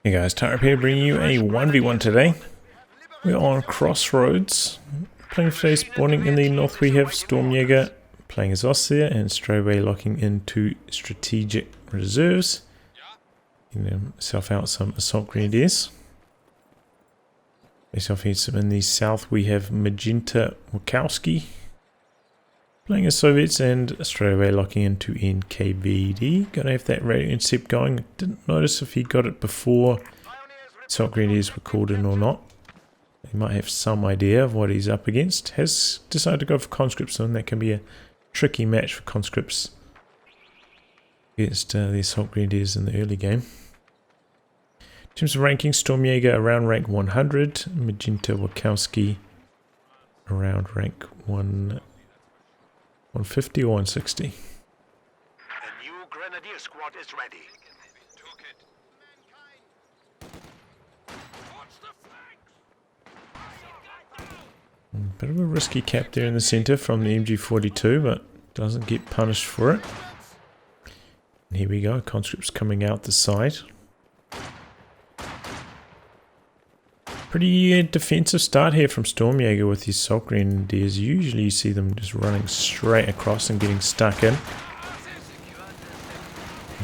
Hey guys, Tyre here bringing you a 1v1 today. We're on Crossroads. Playing for today, spawning in the north we have Stormjager, playing as Ostheer, and straight away locking into strategic reserves. Self out some assault grenadiers. Myself here in the south we have magenta wazokwski, playing as Soviets, and straight away locking into NKVD. Gonna have that radio intercept going. Didn't notice if he got it before assault grenadiers were called in or not. He might have some idea of what he's up against. Has decided to go for conscripts, and that can be a tricky match for conscripts against the assault grenadiers in the early game. In terms of ranking, Stormjager around rank 100, magenta wazokwski around rank 150 or 160. A new grenadier squad is ready. Bit of a risky cap there in the center from the MG42, but doesn't get punished for it. And here we go, conscripts coming out the side. Pretty defensive start here from Stormjager with his assault grenadiers. Usually you see them just running straight across and getting stuck in.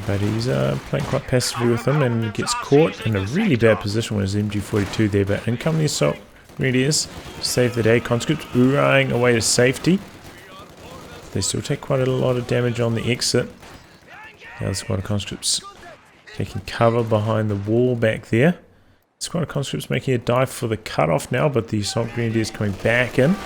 But he's playing quite passively with them and gets caught in a really bad position with his MG42 there. But in come the assault grenadiers, save the day. Conscripts oohing away to safety. They still take quite a lot of damage on the exit. The other squad of conscripts taking cover behind the wall back there. Squad of conscripts making a dive for the cutoff now, but the assault grenadiers coming back in.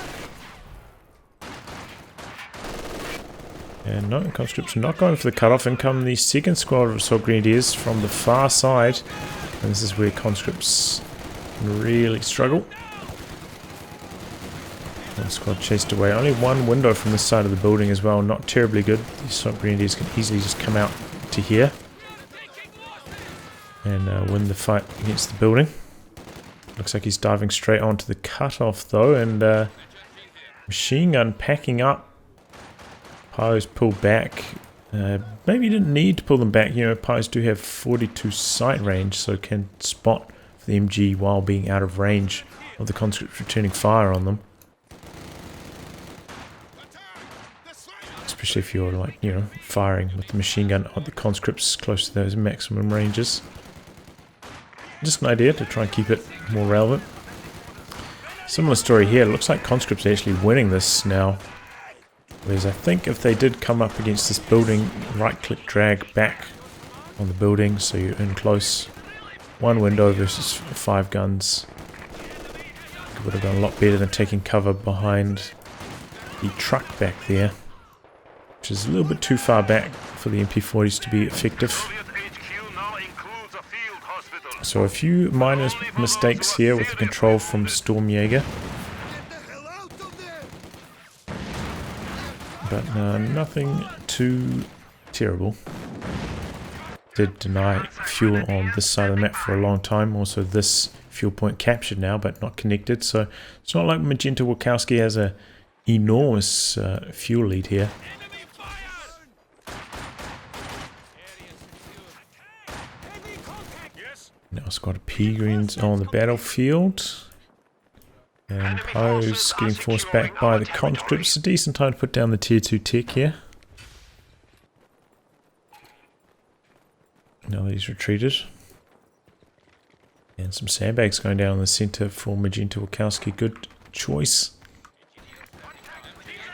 And no, conscripts are not going for the cutoff. In come the second squad of assault grenadiers from the far side. And this is where conscripts really struggle. One squad chased away. Only one window from this side of the building as well. Not terribly good. The assault grenadiers can easily just come out to here and win the fight against the building. Looks like he's diving straight onto the cutoff though, and machine gun packing up. Pies pulled back. Maybe didn't need to pull them back. You know, Pies do have 42 sight range, so can spot for the MG while being out of range of the conscripts returning fire on them. Especially if you're like, you know, firing with the machine gun at the conscripts close to those maximum ranges. Just an idea to try and keep it more relevant. Similar story here. It looks like conscripts are actually winning this now. Whereas I think if they did come up against this building, right click drag back on the building so you're in close. One window versus 5 guns. It would have done a lot better than taking cover behind the truck back there, which is a little bit too far back for the MP40s to be effective. So a few minor mistakes here with the control from Stormjager. But nothing too terrible. Did deny fuel on this side of the map for a long time. Also this fuel point captured now but not connected. So it's not like magenta wazokwski has a enormous fuel lead here. Now squad of P-Greens on the battlefield. And Poe's getting forced back by the conscripts. A decent time to put down the tier 2 tech here. Now that he's retreated. And some sandbags going down in the center for magenta wazokwski. Good choice.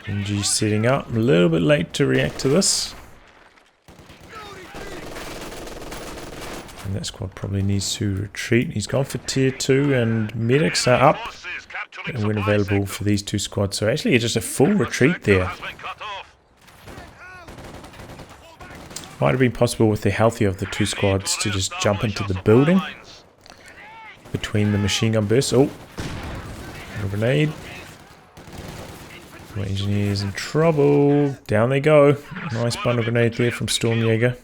MG setting up. A little bit late to react to this. And that squad probably needs to retreat. He's gone for tier 2 and medics are up and when available for these two squads. So actually it's just a full retreat there. Might have been possible with the healthier of the two squads to just jump into the building between the machine gun bursts. Oh, a grenade. My engineer's in trouble. Down they go. Nice bundle grenade there from Stormjager.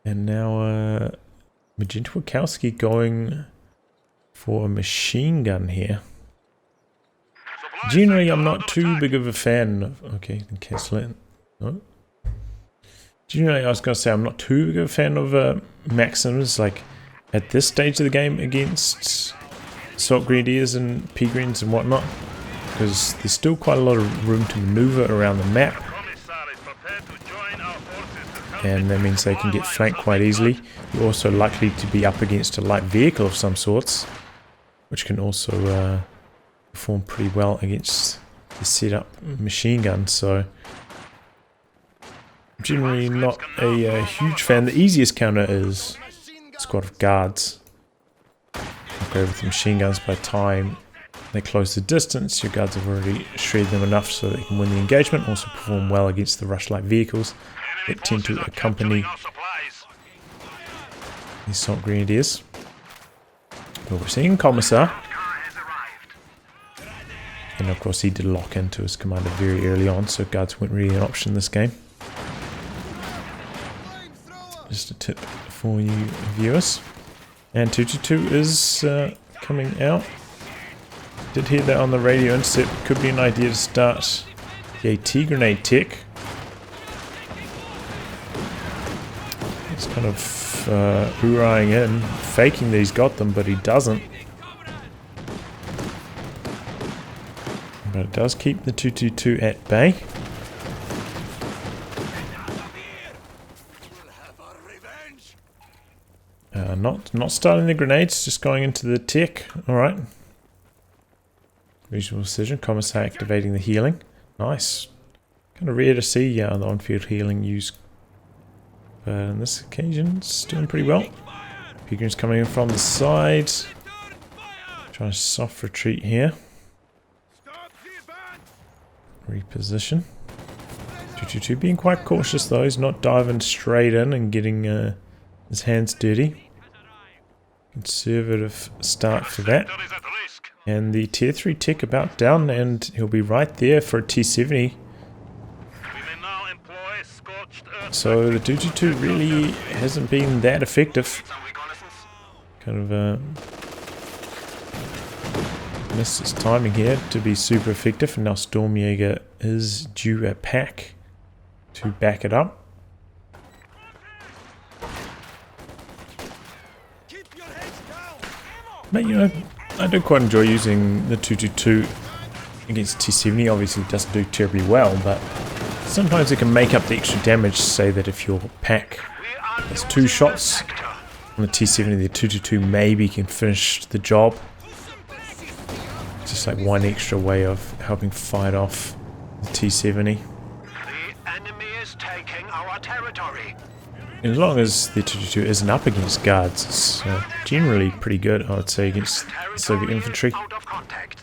And now magenta wazokwski going for a machine gun here. Generally, I'm not too big of a fan of... Okay, then cancel it. No. Generally, I was going to say I'm not too big a fan of Maxims, like, at this stage of the game against Assault Grenadiers and P-Greens and whatnot, because there's still quite a lot of room to maneuver around the map, and that means they can get flanked quite easily. You're also likely to be up against a light vehicle of some sorts, which can also perform pretty well against the setup machine gun, so I'm generally not a huge fan. The easiest counter is a squad of guards. Okay, with the machine guns, by the time they close the distance, your guards have already shredded them enough so they can win the engagement, also perform well against the rush light vehicles that tend to accompany the Assault Grenadiers. But we're seeing Commissar. And of course he did lock into his commander very early on, so guards weren't really an option in this game. Just a tip for you viewers. And 222 is coming out. Did hear that on the radio intercept. Could be an idea to start the AT grenade tech. He's kind of hoorahing in, faking that he's got them, but he doesn't. But it does keep the 222 at bay. Not starting the grenades, just going into the tech. Alright. Reasonable decision. Commissar activating the healing. Nice. Kind of rare to see the on-field healing used. But on this occasion, it's doing pretty well. Pilgrims coming in from the side. Trying to soft retreat here. Reposition. 222 being quite cautious though. He's not diving straight in and getting his hands dirty. Conservative start for that. And the tier 3 tick about down, and he'll be right there for a T70. So the 222 really hasn't been that effective. Kind of missed his timing here to be super effective, and now Stormjager is due a pack to back it up. But you know, I do quite enjoy using the 222 against T70. Obviously it doesn't do terribly well, but sometimes it can make up the extra damage. Say that if your pack has 2 shots on the T70, the 222 maybe can finish the job. Just like one extra way of helping fight off the T70. The enemy is taking our territory. As long as the 222 isn't up against guards, it's generally pretty good, I would say, against the Soviet infantry. Out of contact.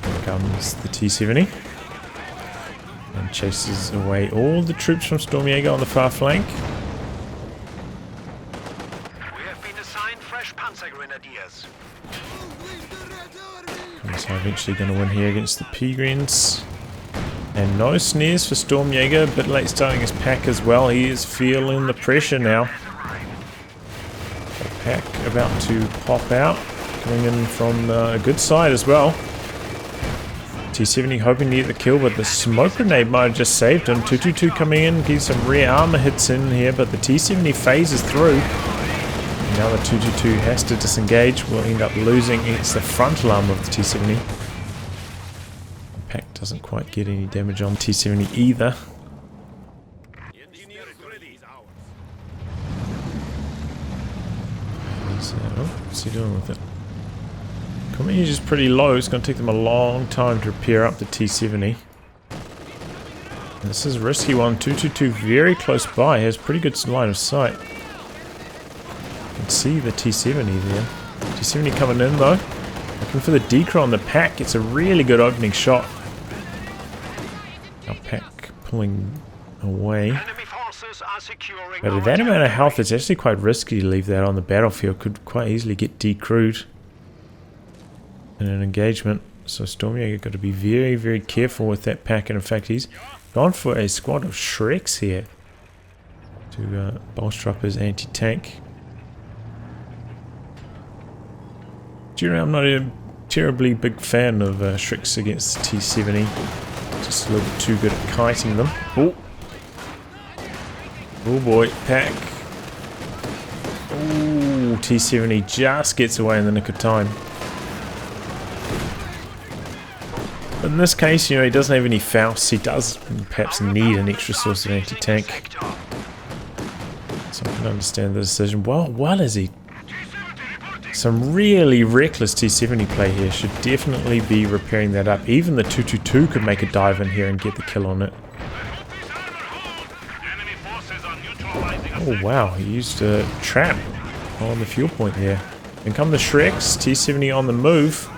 Here comes the T70. And chases away all the troops from Stormjager on the far flank. We have been assigned fresh Panther grenadiers. So eventually going to win here against the P-Greens. And no snares for Stormjager, a bit late starting his pack as well. He is feeling the pressure now. The pack about to pop out, coming in from a good side as well. T70 hoping to get the kill, but the smoke grenade might have just saved him. 222 coming in, getting some rear armor hits in here, but the T70 phases through. Now the 222 has to disengage. We'll end up losing against the frontal armor of the T70. The pack doesn't quite get any damage on T70 either. So, what's he doing with it? Command is pretty low. It's going to take them a long time to repair up the T70. And this is a risky one. 222 very close by. Has pretty good line of sight. See the T70 there. T70 coming in though. Looking for the decro on the pack. It's a really good opening shot. Our pack pulling away. But at that amount of health, it's actually quite risky to leave that on the battlefield. Could quite easily get decrewed in an engagement. So Stormjager got to be very, very careful with that pack. And in fact, he's gone for a squad of Shreks here to bolster up his anti-tank. Generally, I'm not a terribly big fan of Shreks against the T-70. Just a little bit too good at kiting them. Oh! Oh boy, pack. Oh, T-70 just gets away in the nick of time. But in this case, you know, he doesn't have any Fausts. He does perhaps need an extra source of anti-tank. So I can understand the decision. Well is he? Some really reckless T-70 play here. Should definitely be repairing that up. Even the 222 could make a dive in here and get the kill on it. Oh wow, he used a trap on the fuel point there. And come the Shreks, T-70 on the move.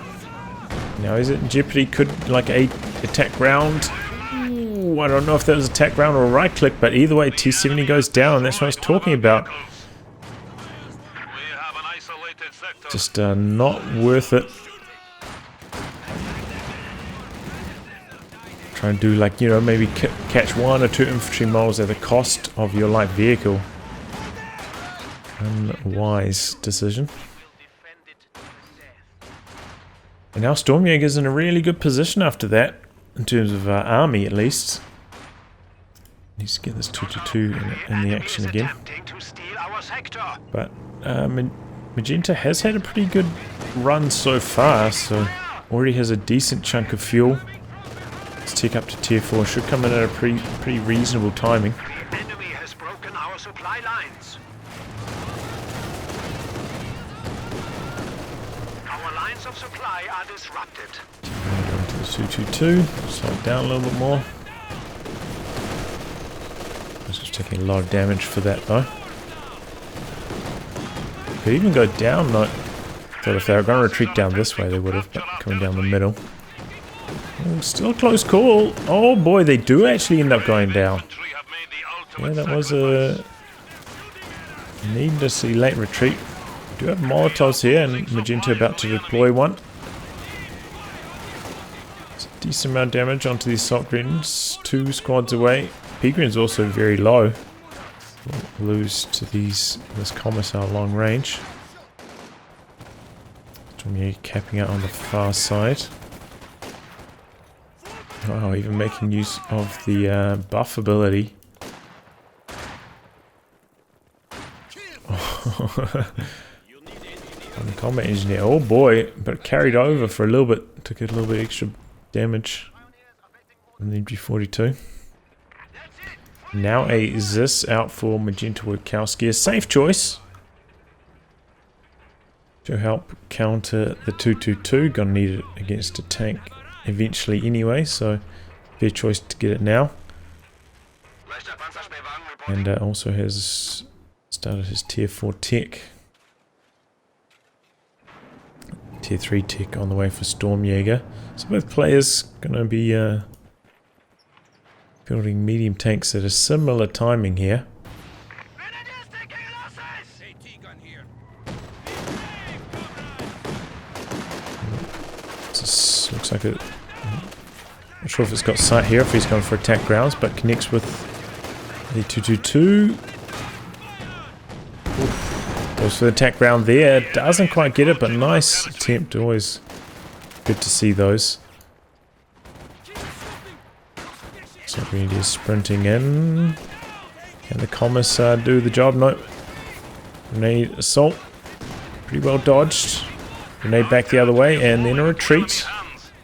Now is it in jeopardy? Could like a attack round? Ooh, I don't know if that was attack round or a right click, but either way T-70 goes down. That's what I was talking about. Just not worth it. Try and do like, you know, maybe catch 1 or 2 infantry moles at the cost of your light vehicle. Unwise decision. And now Stormjager's in a really good position after that, in terms of army at least. Needs to get this 222 in the action again. But Magenta has had a pretty good run so far, so already has a decent chunk of fuel. Let's take up to tier 4. Should come in at a pretty reasonable timing. Enemy has broken our supply lines. Our lines of supply are disrupted. Go into the 222. Slow it down a little bit more. It's just taking a lot of damage for that though. Could even go down, though. Thought if they were going to retreat down this way, they would have, but coming down the middle. Oh, still a close call. Oh boy, they do actually end up going down. Yeah, that was a needlessly late retreat. We do have Molotovs here, and Magenta about to deploy one. It's a decent amount of damage onto these assault greens. 2 squads away. P-Green's also very low. We'll lose to this commissar long range. Stormjager capping out on the far side. Oh, even making use of the buff ability. On the combat engineer. Oh boy, but carried over for a little bit. Took a little bit extra damage on the MG42. Now a Zis out for Magenta Wazokwski. A safe choice to help counter the 222. Gonna need it against a tank eventually anyway, so fair choice to get it now. And also has started his tier 4 tech. Tier 3 tech on the way for Stormjager. So both players gonna be building medium tanks at a similar timing here. This looks like it. Not sure if it's got sight here, if he's going for attack grounds, but connects with the 222. Oof. Goes for the attack ground there. Doesn't quite get it, but nice attempt. Always good to see those. So Grenadier is sprinting in. Can the commissar do the job? No. Grenade assault. Pretty well dodged. Grenade back the other way and then a retreat.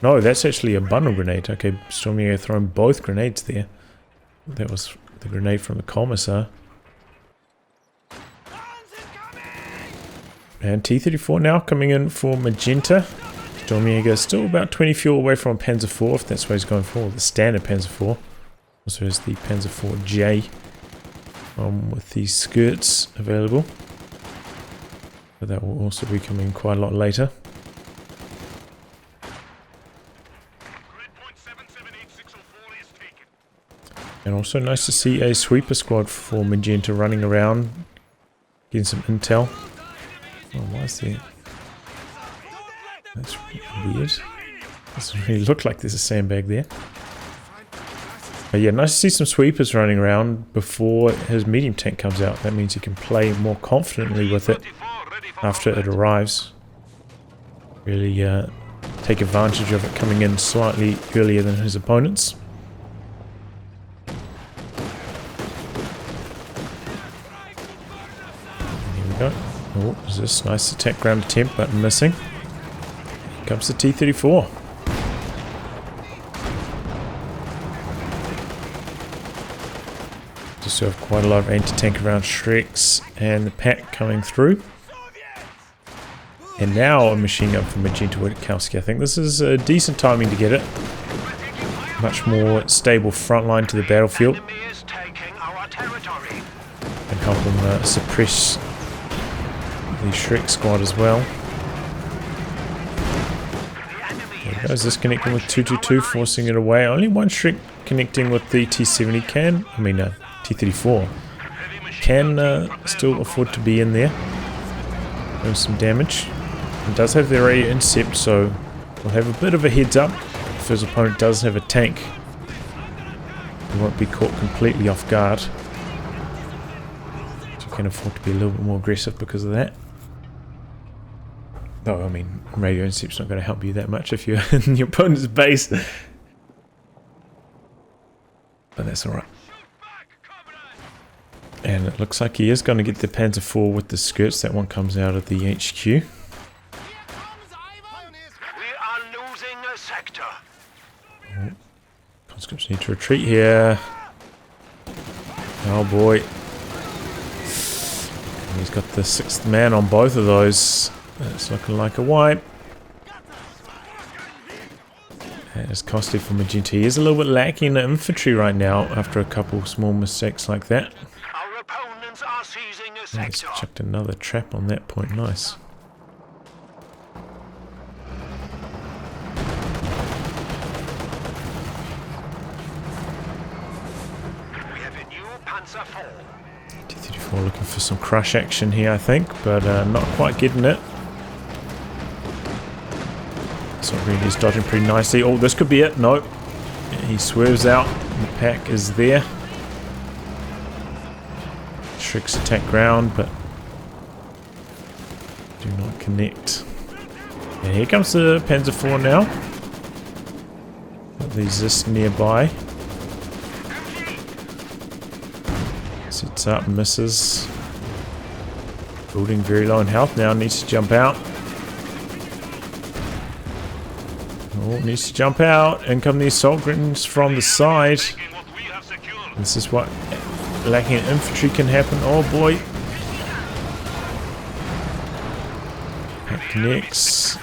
No, that's actually a bundle grenade. Okay, Stormjager throwing both grenades there. That was the grenade from the commissar. And T-34 now coming in for Magenta. Stormjager still about 20 fuel away from Panzer IV, if that's what he's going for. The standard Panzer IV. Also has the Panzer IV-J with these skirts available. But that will also be coming quite a lot later. And also nice to see a sweeper squad for Magenta running around, getting some intel. Oh, why is there? That's weird. Doesn't really look like there's a sandbag there. But yeah, nice to see some sweepers running around before his medium tank comes out. That means he can play more confidently with it after it arrives. Really take advantage of it coming in slightly earlier than his opponents. Here we go. Oh, is this nice attack ground attempt, but missing. Here comes the T-34. Just have quite a lot of anti-tank around Shreks and the pack coming through. And now a machine gun from Magenta Wazokwski. I think this is a decent timing to get it. Much more stable front line to the battlefield. And help them suppress the Shrek squad as well. There he goes, this connecting with 222, forcing it away. Only one Shrek connecting with the T-70 T-34. Can still afford to be in there. Doing some damage. It does have the radio intercept, so we'll have a bit of a heads up. If his opponent does have a tank, he won't be caught completely off guard. So you can afford to be a little bit more aggressive because of that. Though, I mean, radio intercept's not going to help you that much if you're in your opponent's base. But that's alright. And it looks like he is going to get the Panther 4 with the skirts. That one comes out of the HQ. Conscripts need to retreat here. Oh boy. And he's got the 6th man on both of those. That's looking like a wipe. That is costly for Magenta. He is a little bit lacking in the infantry right now after a couple small mistakes like that. Our opponents are seizing a sector. He's chucked another trap on that point. Nice. T-34 looking for some crush action here, I think, but not quite getting it. So really he's dodging pretty nicely. Oh, this could be it. No. He swerves out. The pack is there. Shrek's attack ground, but do not connect. And here comes the Panzer 4 now. Got these just nearby. Sits up, misses. Building very low in health now, needs to jump out. Oh, needs to jump out. In come the assault grenades from the side. This is what lacking in infantry can happen. Oh boy. That connects.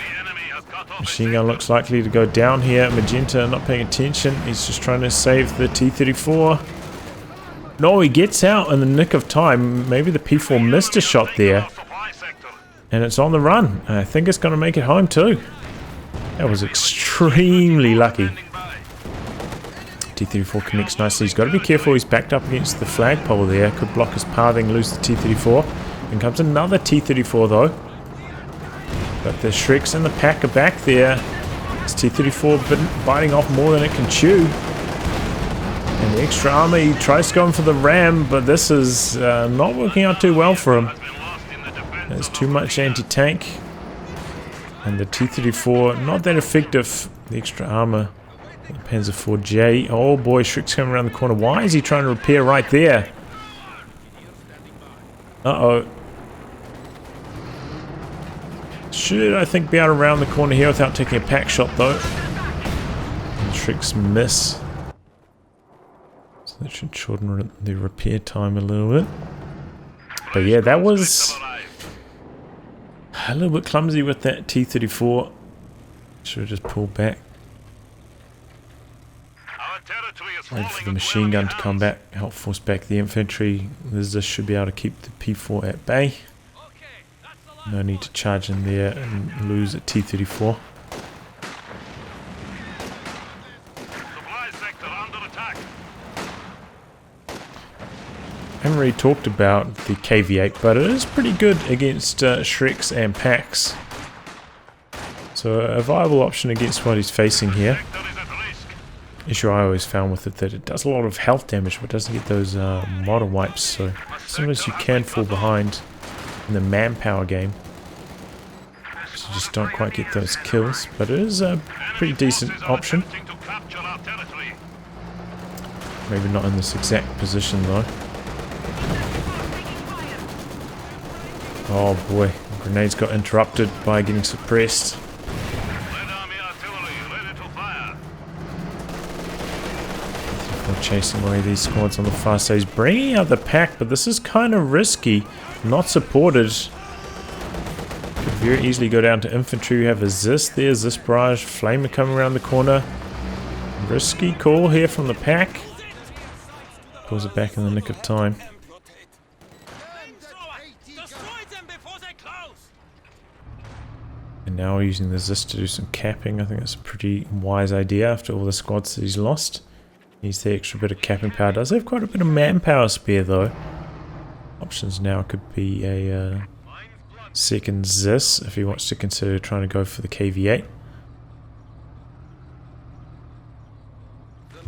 Machine gun looks likely to go down here. Magenta not paying attention. He's just trying to save the T-34. No, he gets out in the nick of time. Maybe the P4 missed a shot there. And it's on the run. I think it's going to make it home too. That was extremely lucky. T-34 connects nicely. He's got to be careful. He's backed up against the flagpole there. Could block his pathing, lose the T-34. And comes another T-34 though. But the Shreks and the pack are back there. It's T-34 biting off more than it can chew. And the extra armor, he tries going for the ram, but this is not working out too well for him. There's too much anti-tank. And the T-34, not that effective. The extra armor. The Panzer 4J. Oh boy, Shrek's coming around the corner. Why is he trying to repair right there? Uh-oh. Should, I think, be able to round the corner here without taking a pack shot, though. And Shrek's miss. So that should shorten the repair time a little bit. But yeah, that was a little bit clumsy with that T-34. Should have just pulled back. Wait for the machine gun to come back, help force back the infantry. This should be able to keep the P4 at bay. No need to charge in there and lose a T-34. I haven't really talked about the KV-8, but it is pretty good against Shreks and packs. So a viable option against what he's facing here. Issue I always found with it that it does a lot of health damage, but doesn't get those model wipes. So sometimes you can fall behind in the manpower game. So you just don't quite get those kills, but it is a pretty decent option. Maybe not in this exact position though. Oh boy, grenades got interrupted by getting suppressed. We're chasing away these squads on the far side. He's bringing out the pack, but this is kind of risky. Not supported. Could very easily go down to infantry. We have a Zis there, Zis barrage, flamer coming around the corner. Risky call here from the pack. Pulls it back in the nick of time. And now we're using the Zis to do some capping. I think that's a pretty wise idea after all the squads that he's lost. Needs the extra bit of capping power. Does have quite a bit of manpower spare though. Options now could be a second Zis if he wants to consider trying to go for the KV8.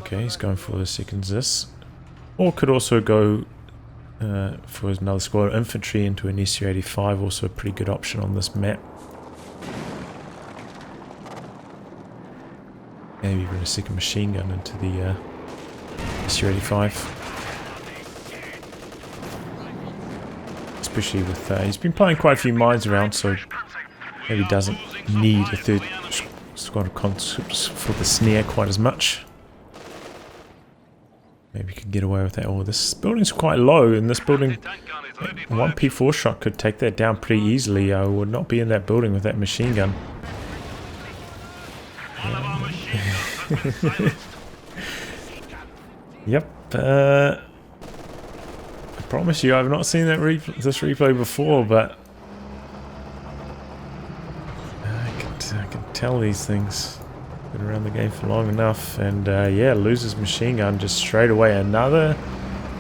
Okay, he's going for the second Zis. Or could also go for another squad of infantry into an SU-85, also a pretty good option on this map. Maybe even a second machine gun into the SU-85. Especially with, he's been playing quite a few mines around, so maybe doesn't need a third squad of conscripts for the snare quite as much. Maybe you could get away with that. Oh, this building's quite low, and this building, one P4 shot could take that down pretty easily. I would not be in that building with that machine gun. Yep. I promise you, I've not seen that this replay before, but I can tell these things. Been around the game for long enough, and yeah, loses machine gun just straight away. Another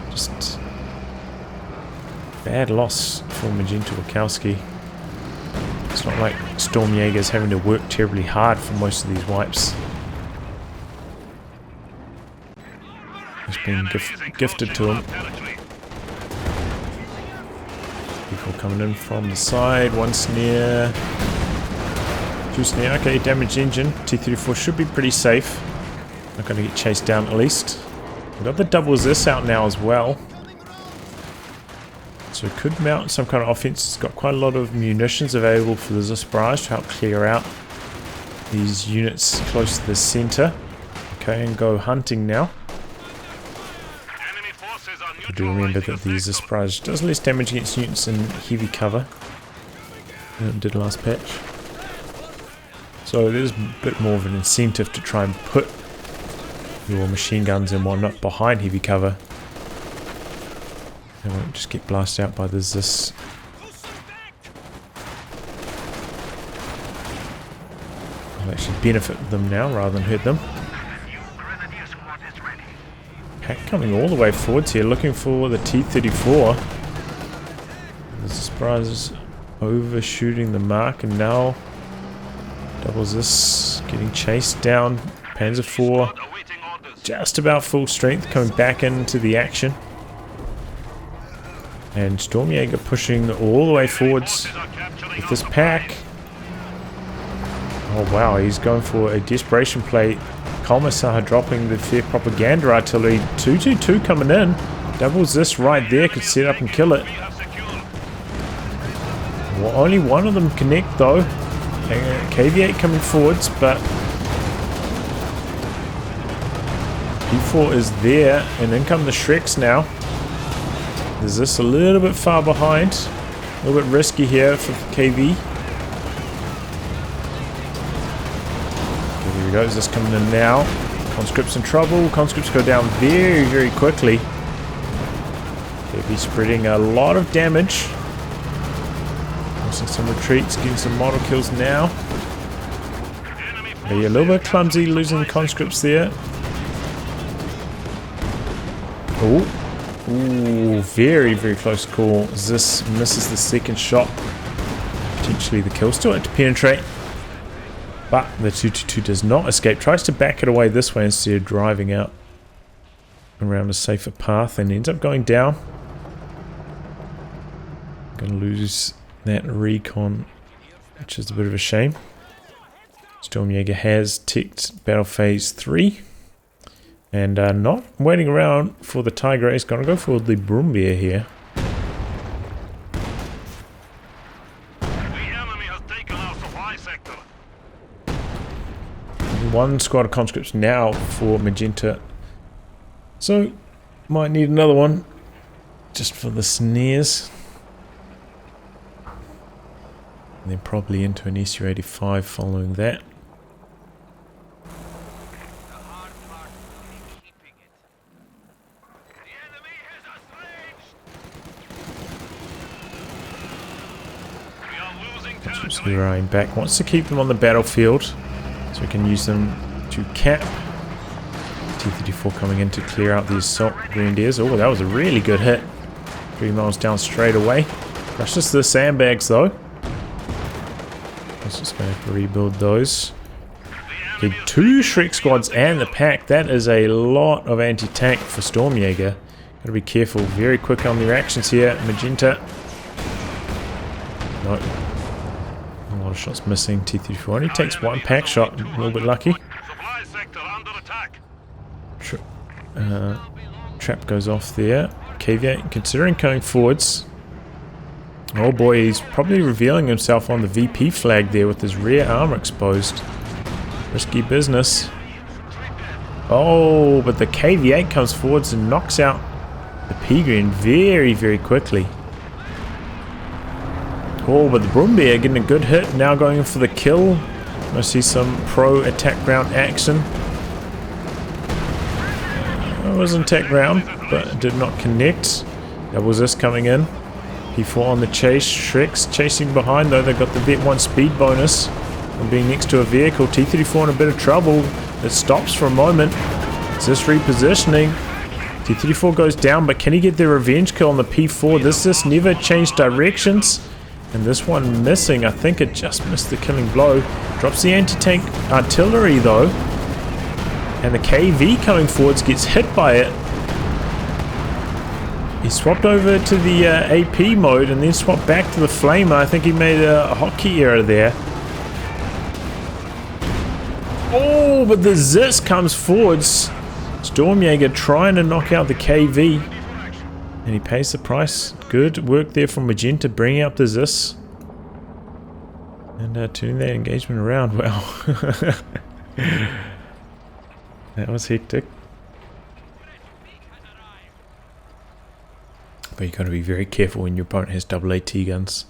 just bad loss for Magenta Wazokwski. It's not like Stormjager's having to work terribly hard for most of these wipes. It's been gifted to him. People coming in from the side, one snare. Two snare, okay, damaged engine. T-34 should be pretty safe. Not going to get chased down at least. We've got the double Zis out now as well. So it could mount some kind of offense. It's got quite a lot of munitions available for the Zis barrage to help clear out these units close to the center. Okay, and go hunting now. I do remember that the Zis barrage does less damage against units in heavy cover than it did last patch. So there's a bit more of an incentive to try and put your machine guns and whatnot behind heavy cover. They won't just get blasted out by the Zis. I'll actually benefit them now rather than hurt them. Pack coming all the way forwards here, looking for the T-34. The Zis barrage is overshooting the mark, and now doubles this, getting chased down. Panzer IV just about full strength, coming back into the action. And Stormjager pushing all the way forwards with this pack. Oh wow, he's going for a desperation play. Commissar dropping the fair propaganda artillery. 222 coming in. Doubles this right there, could set up and kill it. Well, only one of them connect though. KV8 coming forwards, but P4 is there, and in come the Shreks now. Is this a little bit far behind? A little bit risky here for KV. There we go, is this coming in now? Conscripts in trouble. Conscripts go down very, very quickly. KV spreading a lot of damage. Forcing some retreats, getting some model kills now. But yeah, a little bit clumsy, losing the conscripts there. Oh. Ooh, very, very close call. Zis misses the second shot. Potentially the kill. Still had to penetrate. But the 222 does not escape. Tries to back it away this way instead of driving out around a safer path, and ends up going down. Gonna lose that recon which is a bit of a shame. Stormjager has ticked battle phase 3. And not waiting around for the Tiger. He's going to go for the Brumbier here. The enemy has taken our supply sector. One squad of conscripts now for magenta. So, might need another one. Just for the snares. And then probably into an SU-85 following that. Zeroing back. Wants to keep them on the battlefield so we can use them to cap. T-34 coming in to clear out the assault grenadiers. Oh, that was a really good hit. 3 miles down straight away. Crushes the sandbags though. Let's just go to rebuild those. Okay, 2 Shrek squads and the pack. That is a lot of anti-tank for Stormjager. Gotta be careful. Very quick on the reactions here. Magenta. No. A lot of shots missing. T-34 only takes 1 pack shot. A little bit lucky. Supply sector under attack. Trap goes off there. KVA considering going forwards. Oh boy, he's probably revealing himself on the VP flag there with his rear armor exposed. Risky business. Oh, but the KV-8 comes forwards and knocks out the P-Green very, very quickly. Oh, but the Brumbier getting a good hit. Now going in for the kill. I see some pro attack ground action. It was attack ground, but it did not connect. That was this coming in. P4 on the chase. Shreks chasing behind though. They got the Vet 1 speed bonus. And being next to a vehicle. T-34 in a bit of trouble. It stops for a moment. Is this repositioning? T-34 goes down, but can he get the revenge kill on the P4? This never changed directions. And this one missing. I think it just missed the killing blow. Drops the anti-tank artillery though. And the KV coming forwards gets hit by it. He swapped over to the AP mode and then swapped back to the Flamer. I think he made a hotkey error there. Oh, but the Zis comes forwards. Stormjager trying to knock out the KV. And he pays the price. Good work there from Magenta, bringing up the Zis. And turning that engagement around. Wow. That was hectic. But you got to be very careful when your opponent has double AT guns.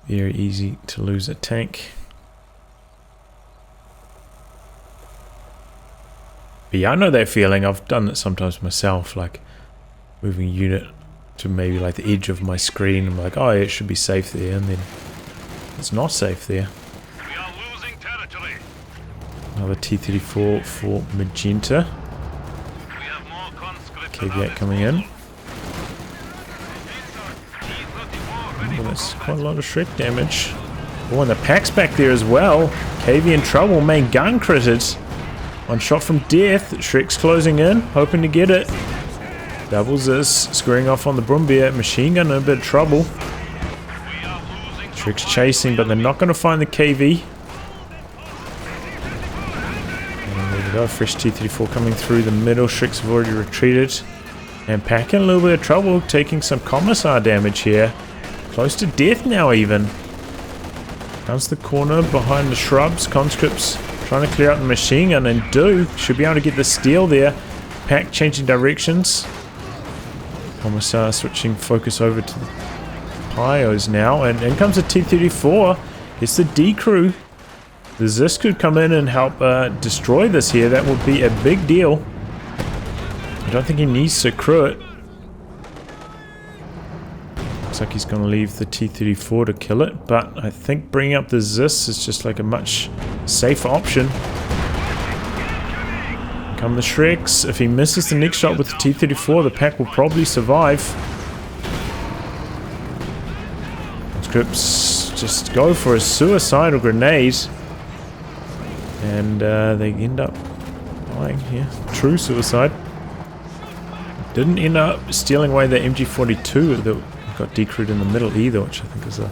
Very easy to lose a tank. But yeah, I know that feeling. I've done it sometimes myself, like moving a unit to maybe like the edge of my screen. I'm like, oh, yeah, it should be safe there, and then it's not safe there. We are losing territory. Another T-34 for Magenta. We have more conscripts. KV-8 coming in. Oh, that's quite a lot of Shrek damage. Oh, and the pack's back there as well. KV in trouble. Main gun critted. One shot from death. Shrek's closing in, hoping to get it. Doubles this, squaring off on the Brumbier. Machine gun in a bit of trouble. Shrek's chasing, but they're not going to find the KV. And there we go. Fresh T-34 coming through the middle. Shreks have already retreated. And packing a little bit of trouble, taking some commissar damage here. Close to death now even. Comes the corner behind the shrubs. Conscripts trying to clear out the machine gun and should be able to get the steel there. Pack changing directions. Commissar switching focus over to the Pios now. And in comes the T-34. It's the D crew. The Zis could come in and help destroy this here. That would be a big deal. I don't think he needs to crew it. Looks like he's going to leave the T-34 to kill it, but I think bringing up the Zis is just like a much safer option. Come the Shreks. If he misses the next shot with the T-34, the pack will probably survive. Conscripts just go for a suicidal grenade. And they end up dying here. True suicide. Didn't end up stealing away the MG42 that got decrewed in the middle either, which I think is a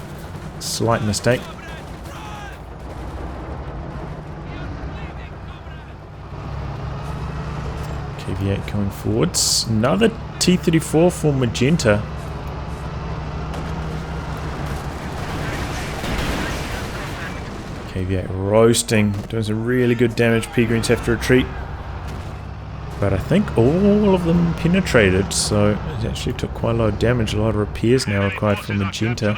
slight mistake. KV8 coming forwards. Another T-34 for magenta. KV8 roasting, doing some really good damage. P-Greens have to retreat. But I think all of them penetrated, so it actually took quite a lot of damage. A lot of repairs now required for magenta.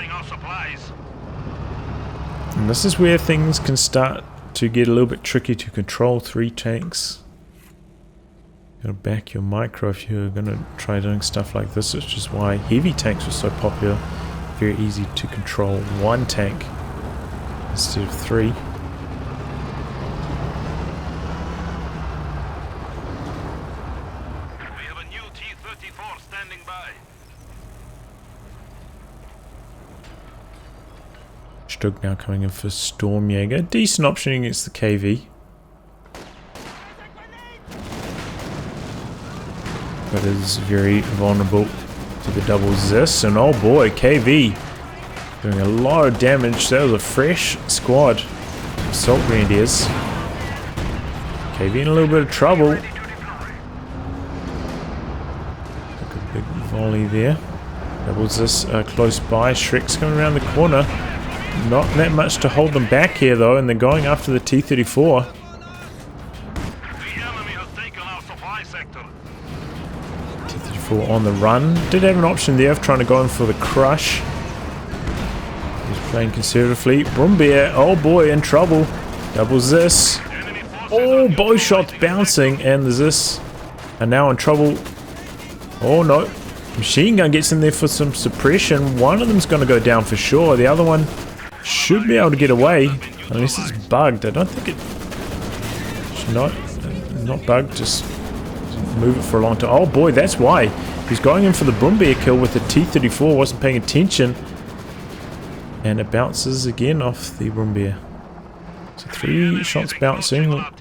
And this is where things can start to get a little bit tricky to control. 3 tanks. Gotta back your micro if you're gonna try doing stuff like this, which is why heavy tanks were so popular. Very easy to control 1 tank instead of 3. We have a new T-34 standing by. Stug now coming in for Stormjager. Decent option against the KV. But is very vulnerable to the double Zis. And oh boy, KV doing a lot of damage. That was a fresh squad. Assault Grenadiers. KV in a little bit of trouble. Took a big volley there. Double Zis close by. Shrek's coming around the corner. Not that much to hold them back here though, and they're going after the T-34. T-34 on the run. Did have an option there of trying to go in for the crush. He's playing conservatively. Brumbear, oh boy, in trouble. Double Zis. Oh, bow shots bouncing, and the Zis are now in trouble. Oh no. Machine gun gets in there for some suppression. One of them's going to go down for sure. The other one should be able to get away, unless it's bugged. I don't think it should not bugged, just move it for a long time. Oh boy, that's why. He's going in for the Brumbear kill with the T-34, wasn't paying attention. And it bounces again off the Brumbear. So 3 shots bouncing. A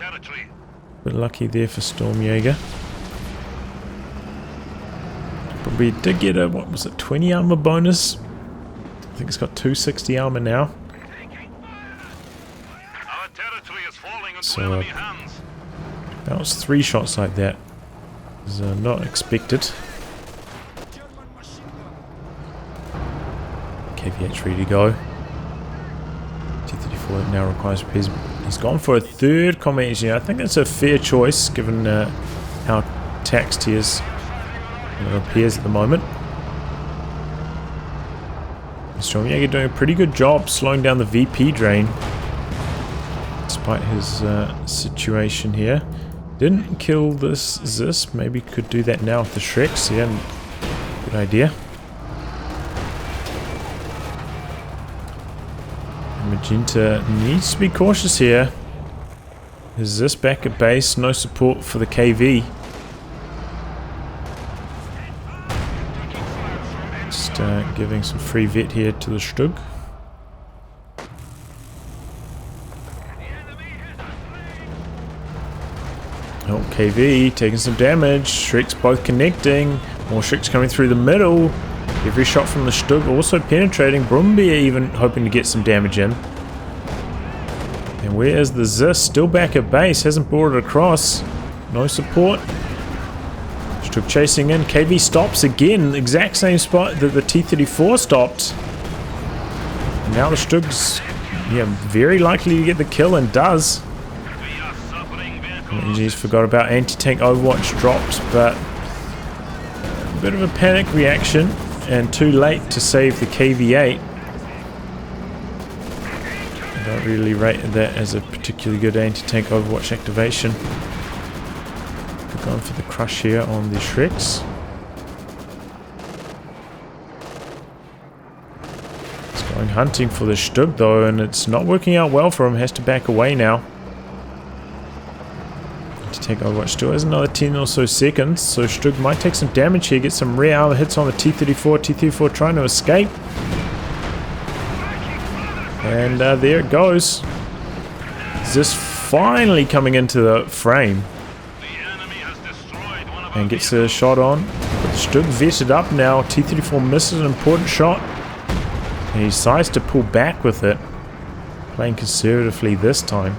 bit lucky there for Stormjager. Brumbear did get a, what was it, 20 armor bonus? I think it's got 260 armor now. So that was 3 shots like that. Was not expected. KV8 ready to go. T-34 now requires repairs. He's gone for a 3rd combat engineer. I think that's a fair choice given how taxed he is in repairs at the moment. Stormjager doing a pretty good job slowing down the VP drain despite his situation here. Didn't kill this Zis. Maybe could do that now with the Shreks. Yeah, good idea. Magenta needs to be cautious here. Is this back at base? No support for the KV. Just giving some free vet here to the Stug. Oh, KV taking some damage. Shreks both connecting. More Shreks coming through the middle. Every shot from the Stug also penetrating. Brumbear even hoping to get some damage in. And where is the Zis? Still back at base. Hasn't brought it across. No support. Stug chasing in. KV stops again. Exact same spot that the T-34 stopped. And now the Stug's very likely to get the kill, and does. Engineers forgot about anti-tank Overwatch drops, but a bit of a panic reaction and too late to save the KV8. I don't really rate that as a particularly good anti-tank Overwatch activation. We're going for the crush here on the Shreks. He's going hunting for the Stug though, and it's not working out well for him. Has to back away now. Take Overwatch still has another 10 or so seconds, so Stug might take some damage here, get some rare armor hits on the T-34. T-34 trying to escape. And there it goes. Zis finally coming into the frame. And gets a shot on. But Stug vetted up now. T-34 misses an important shot. And he decides to pull back with it. Playing conservatively this time.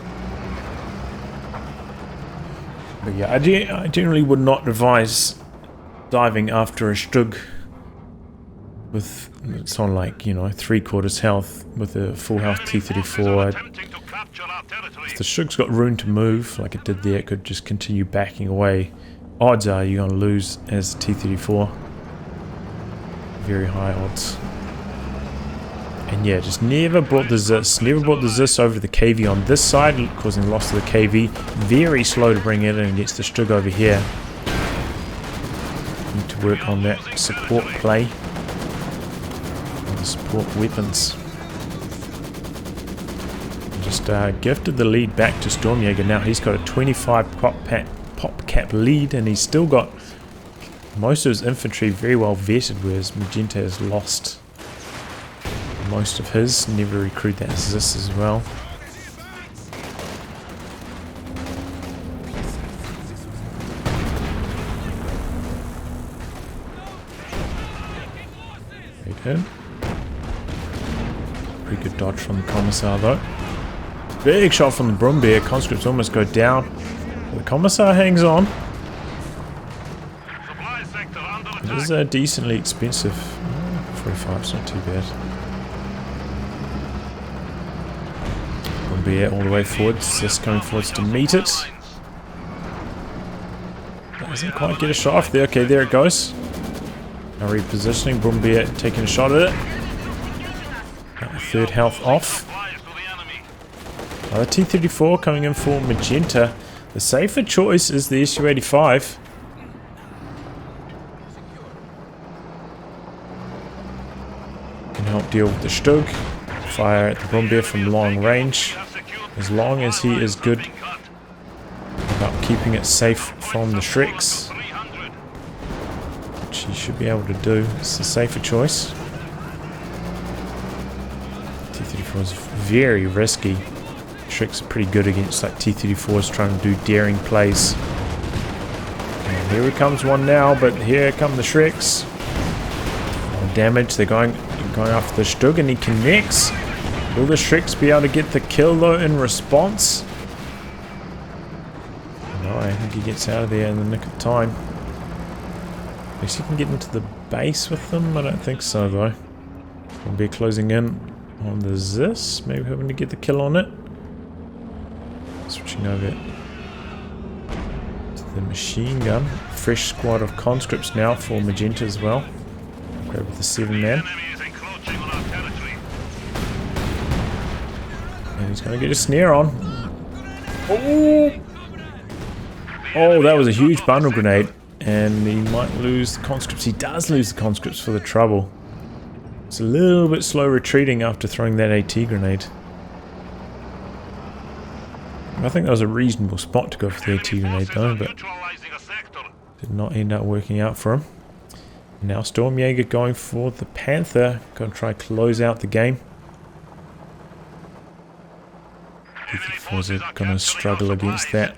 But yeah, I generally would not advise diving after a Stug with it's on like, you know, 3/4 health with a full health T-34. If the Stug's got room to move like it did there, it could just continue backing away. Odds are you're going to lose as the T-34. Very high odds. And yeah, just never brought the Zis. Never brought the Zis over the KV on this side, causing loss to the KV. Very slow to bring it in against the Stug over here. Need to work on that support play. And the support weapons. Just gifted the lead back to Stormjager. Now he's got a 25 pop cap lead, and he's still got most of his infantry very well vetted, whereas Magenta has lost most of his. Never recruit that Zis as well. Very good. Pretty good dodge from the Commissar though. Big shot from the Brumbear. Conscripts almost go down. The Commissar hangs on. It is decently expensive. 45 is not too bad. Brumbear all the way forwards. Just coming forwards to meet it. Doesn't quite get a shot off there. Okay, there it goes. Now repositioning. Brumbear taking a shot at it. Third health off. The T-34 coming in for Magenta. The safer choice is the Su-85. Can help deal with the Stug. Fire at the Brumbear from long range. As long as he is good about keeping it safe from the Shreks, which he should be able to do. It's the safer choice. T-34 is very risky. Shreks are pretty good against like T-34s trying to do daring plays. And here comes one now, but here come the Shreks. More damage. They're going after the Stug, and he connects. Will the Shreks be able to get the kill though in response? No, I think he gets out of there in the nick of time. At least he can get into the base with them. I don't think so though. We'll be closing in on the Zis. Maybe hoping to get the kill on it. Switching over to the machine gun. Fresh squad of conscripts now for Magenta as well. Grab with the 7-man. And he's going to get a snare on. Oh! Oh, that was a huge bundle grenade. And he might lose the conscripts. He does lose the conscripts for the trouble. It's a little bit slow retreating after throwing that AT grenade. I think that was a reasonable spot to go for the AT grenade though, but did not end up working out for him. Now Stormjager going for the Panther, going to try to close out the game. T-34s are going to struggle against that.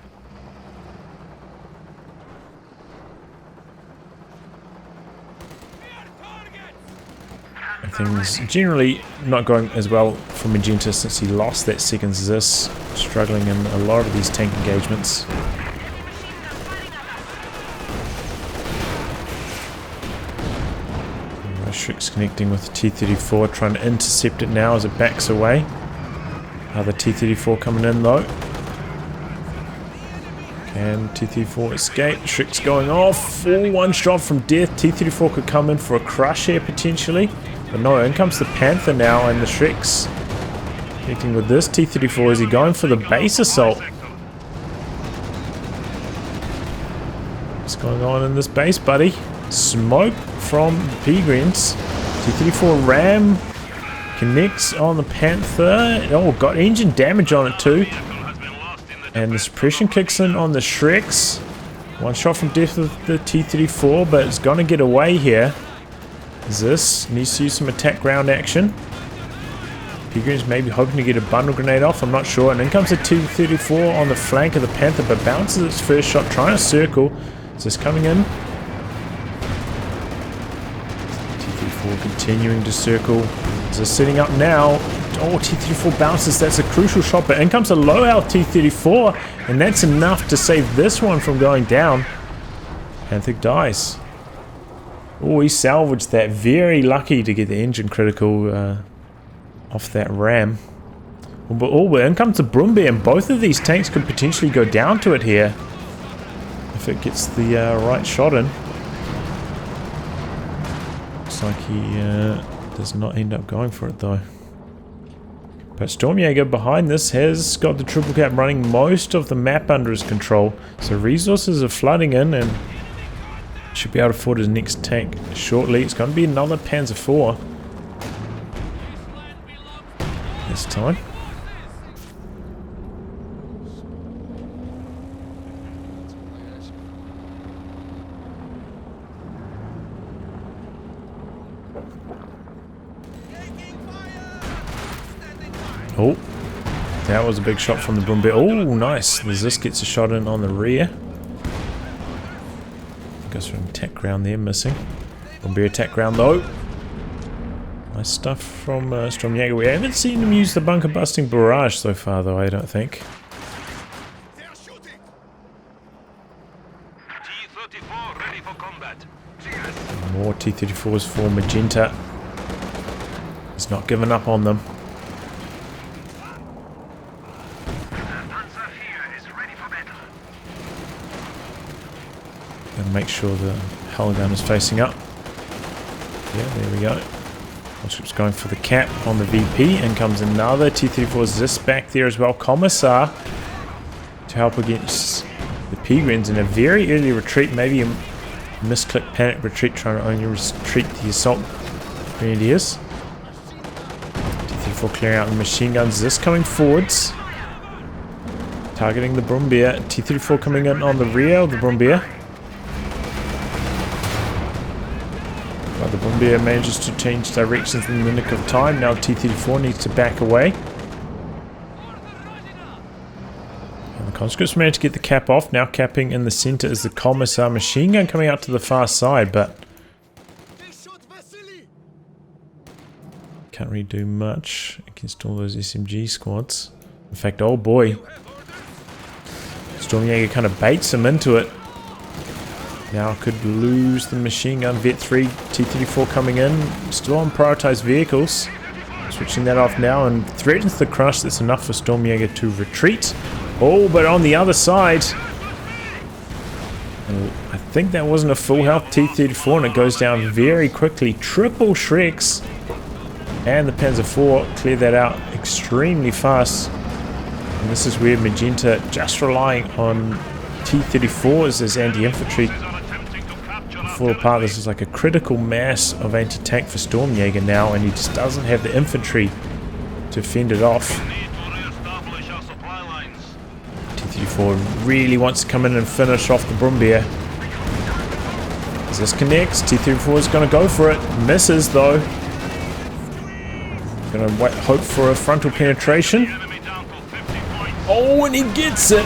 And things generally not going as well for Magenta since he lost that second Zis, struggling in a lot of these tank engagements. Shreks connecting with the T-34, trying to intercept it now as it backs away. Another T-34 coming in though. Can T-34 escape? Shreks going off. Full one shot from death. T-34 could come in for a crush here potentially. But no, in comes the Panther now, and the Shreks connecting with this T-34. Is he going for the base assault? What's going on in this base, buddy? Smoke from Peregrines. T-34 Ram connects on the Panther. Oh, got engine damage on it too. And the suppression kicks in on the Shreks. One shot from death with the T-34, but it's going to get away here. This needs to use some attack ground action. Peregrines maybe hoping to get a bundle grenade off, I'm not sure. And in comes the T-34 on the flank of the Panther, but bounces its first shot, trying to circle. Is this coming in? T-34 continuing to circle. So setting up now. Oh, T-34 bounces. That's a crucial shot, but in comes a low health T-34, and that's enough to save this one from going down. Panther dies. Oh, he salvaged that. Very lucky to get the engine critical off that ram. But in comes the Brumby, and both of these tanks could potentially go down to it here if it gets the right shot in. Looks like he does not end up going for it though. But Stormjager behind this has got the triple cap running most of the map under his control, so resources are flooding in and should be able to afford his next tank shortly. It's going to be another Panzer IV this time. Oh, that was a big shot from the Brumby. Oh, nice. The Zis gets a shot in on the rear. Goes from attack ground there, missing. Brumby attack ground though. Nice stuff from Stormjager. We haven't seen him use the bunker busting barrage so far though, I don't think. T-34 ready for combat. More T-34s for Magenta. He's not giving up on them. And make sure the hull gun is facing up. Yeah, there we go. Conscript's going for the cap on the VP, and comes another T-34 Zis back there as well. Commissar to help against the Peregrines in a very early retreat, maybe a misclick panic retreat, trying to only retreat the assault grenadiers. T-34 clearing out the machine guns. Zis coming forwards, targeting the Brumbier. T-34 coming in on the rear of the Brumbier. The Brumbier manages to change directions in the nick of time. Now T-34 needs to back away. And the conscripts manage to get the cap off. Now capping in the center is the Commissar machine gun coming out to the far side, but can't really do much against all those SMG squads. In fact, oh boy, Stormjager kind of baits him into it. Now could lose the machine gun. Vet 3, T-34 coming in, still on prioritized vehicles. Switching that off now and threatens the crush. That's enough for Stormjager to retreat. Oh, but on the other side, I think that wasn't a full health T-34, and it goes down very quickly. Triple Shreks, and the Panzer IV cleared that out extremely fast. And this is where Magenta, just relying on T-34s as anti-infantry, fall apart. This is like a critical mass of anti-tank for Stormjager now, and he just doesn't have the infantry to fend it off. T-34 really wants to come in and finish off the Brumbier. As this connects, T-34 is going to go for it. Misses though. Going to hope for a frontal penetration. Oh, and he gets it.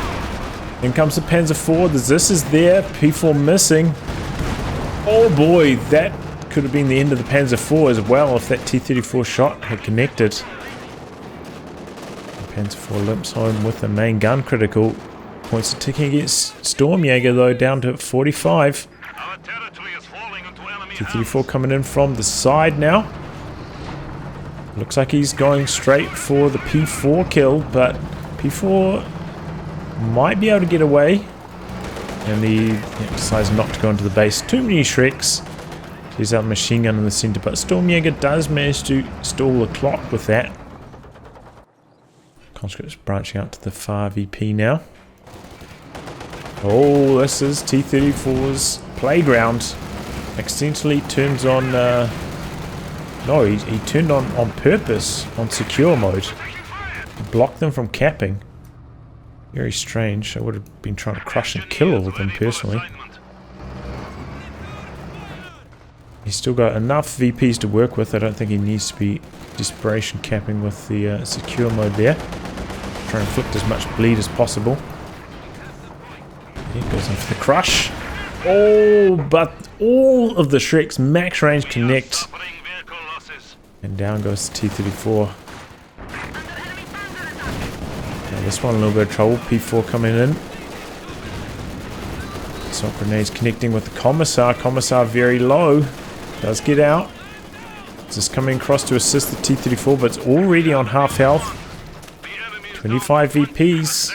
In comes the Panzer IV. The Zis is there. P4 missing. Oh boy, that could have been the end of the Panzer IV as well if that T-34 shot had connected. The Panzer IV limps home with the main gun critical. Points are ticking against Stormjager though, down to 45. T-34 coming in from the side now. Looks like he's going straight for the P4 kill, but P4 might be able to get away. And he decides not to go into the base. Too many Shreks. He's out machine gun in the center, but Stormjager does manage to stall the clock with that. Conscript's branching out to the far VP now. Oh, this is T-34's playground. Accidentally turns on... no, he turned on purpose on secure mode. To block them from capping. Very strange. I would have been trying to crush and kill all of them personally. He's still got enough VPs to work with. I don't think he needs to be desperation capping with the secure mode there. Try and inflict as much bleed as possible. He goes in for the crush. Oh, but all of the Shreks max range connect And down goes the T-34. Now this one a little bit of trouble. P4 coming in. Assault grenades connecting with the Commissar. Commissar very low. Does get out. Just coming across to assist the T-34, but it's already on half health. 25 VPs.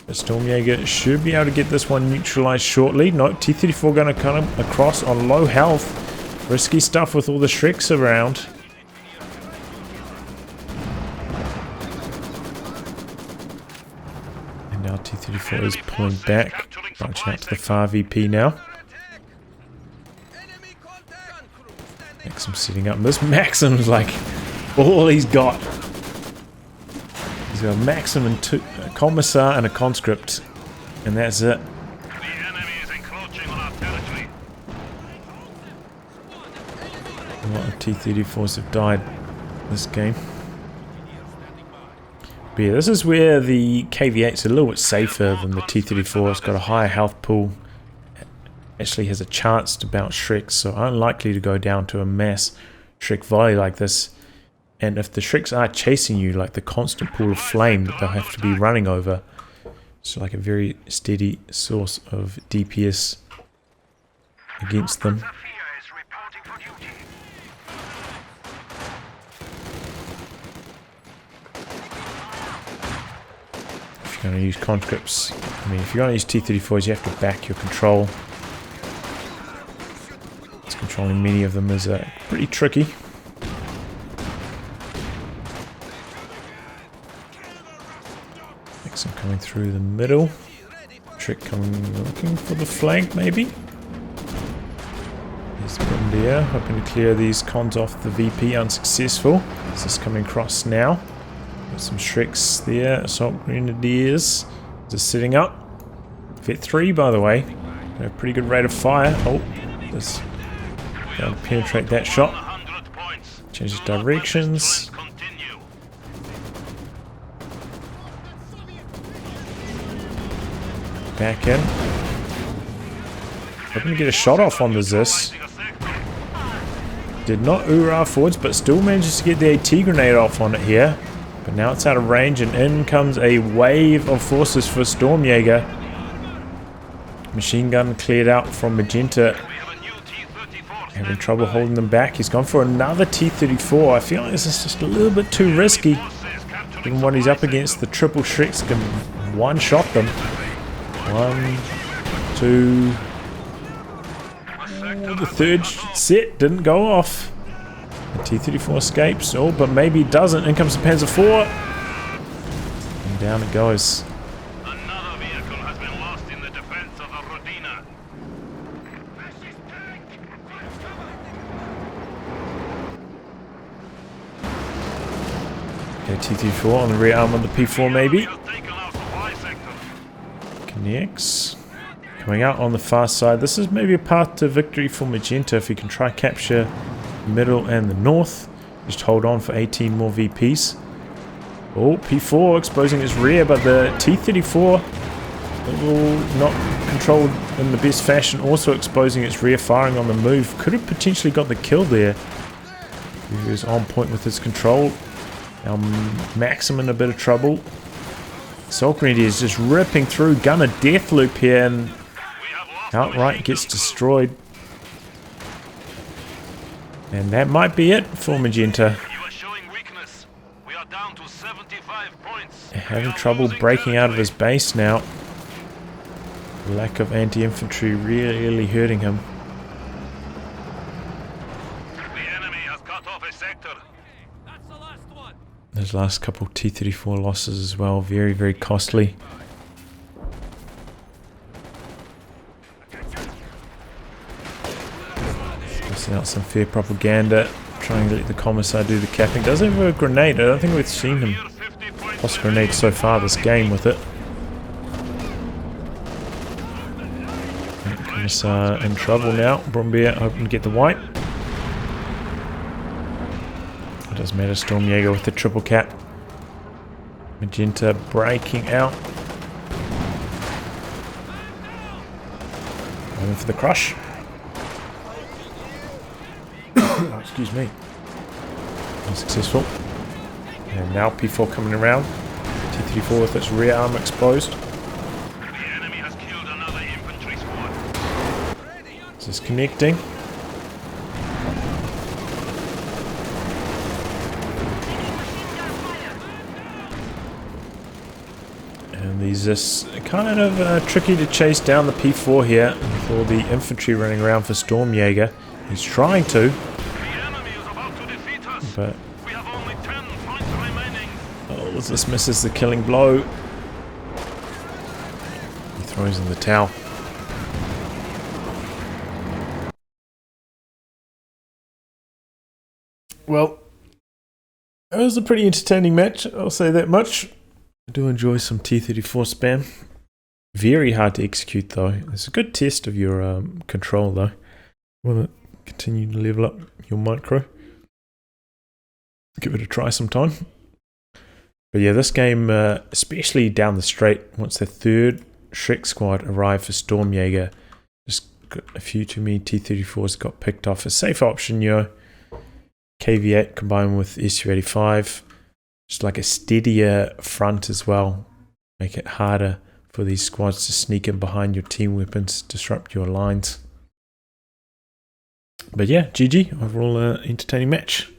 The Stormjager should be able to get this one neutralized shortly. No, T-34 going to come across on low health. Risky stuff with all the Shreks around. And now T-34 is pulling back. Branching out to the far VP now. Maxim setting up. This Maxim's like all he's got. He's got a Maxim and a Commissar and a conscript. And that's it. The enemy is encroaching on our territory. A lot of T-34s have died this game. But yeah, this is where the KV-8's a little bit safer than the T-34. It's got a higher health pool. Actually has a chance to bounce Shreks, so unlikely to go down to a mass Shrek volley like this. And if the Shreks are chasing you, like the constant pool of flame that they'll have to be running over, it's like a very steady source of DPS against them. If you're going to use conscripts, I mean, if you're going to use T-34s, you have to back your control. Controlling many of them is pretty tricky. Maxim coming through the middle. Trick coming, looking for the flank maybe. There's Bombardier, hoping to clear these cons off the VP, unsuccessful. This is coming across now. Got some Shreks there, Assault Grenadiers. Just sitting up. Vet 3 by the way. A pretty good rate of fire. Oh, this. Gotta penetrate that shot. Changes directions. Back in. Hoping to get a shot off on the Zis. Did not oorah forwards, but still manages to get the AT grenade off on it here. But now it's out of range, and in comes a wave of forces for Stormjager. Machine gun cleared out from Magenta. Having trouble holding them back. He's gone for another T-34. I feel like this is just a little bit too risky. Given what he's up against, the triple Shreks can one-shot them. 1, 2... Oh, the third set didn't go off. The T-34 escapes. Oh, but maybe it doesn't. In comes the Panzer IV. And down it goes. Another vehicle has been lost in the defense of the Rodina. Okay, T-34 on the rear arm of the P4 maybe. Connects. Coming out on the far side. This is maybe a path to victory for Magenta if he can try capture the middle and the north. Just hold on for 18 more VPs. Oh, P4 exposing his rear, but the T-34 not controlled in the best fashion, also exposing its rear, firing on the move. Could have potentially got the kill there. He was on point with his control. Now Maxim in a bit of trouble. Salkredi is just ripping through, gunner death loop here, and outright gets destroyed. And that might be it for Magenta. Having trouble breaking out of his base now. Lack of anti-infantry really hurting him. Those last couple T-34 losses as well, very costly. Missing out some fair propaganda, trying to let the Commissar do the capping. Does have a grenade. I don't think we've seen him toss a grenade so far this game with it. Commissar in trouble now. Brombeer hoping to get the wipe. It doesn't matter, Stormjager with the triple cap. Magenta breaking out. Going for the crush. Oh, excuse me. Unsuccessful. And now P4 coming around. T-34 with its rear arm exposed. The enemy has killed another infantry squad. Just connecting. And these is kind of tricky to chase down the P4 here with all the infantry running around for Stormjager. He's trying to, The enemy is about to defeat us. but We have only 10 points remaining. oh, this misses the killing blow. He throws in the towel. Well, it was a pretty entertaining match, I'll say that much. I do enjoy some T-34 spam. Very hard to execute though. It's a good test of your control though. You want to continue to level up your micro. Give it a try sometime. But yeah, this game, especially down the straight, once the third Shrek squad arrived for Stormjager, just got a few too many T-34s got picked off. A safe option, you know. KV-8 combined with SU-85. Just like a steadier front as well. Make it harder for these squads to sneak in behind your team weapons, disrupt your lines. But yeah, GG. Overall, entertaining match.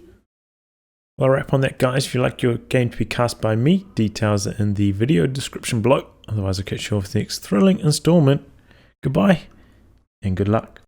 Well, I'll wrap on that, guys. If you'd like your game to be cast by me, details are in the video description below. Otherwise, I'll catch you off the next thrilling installment. Goodbye, and good luck.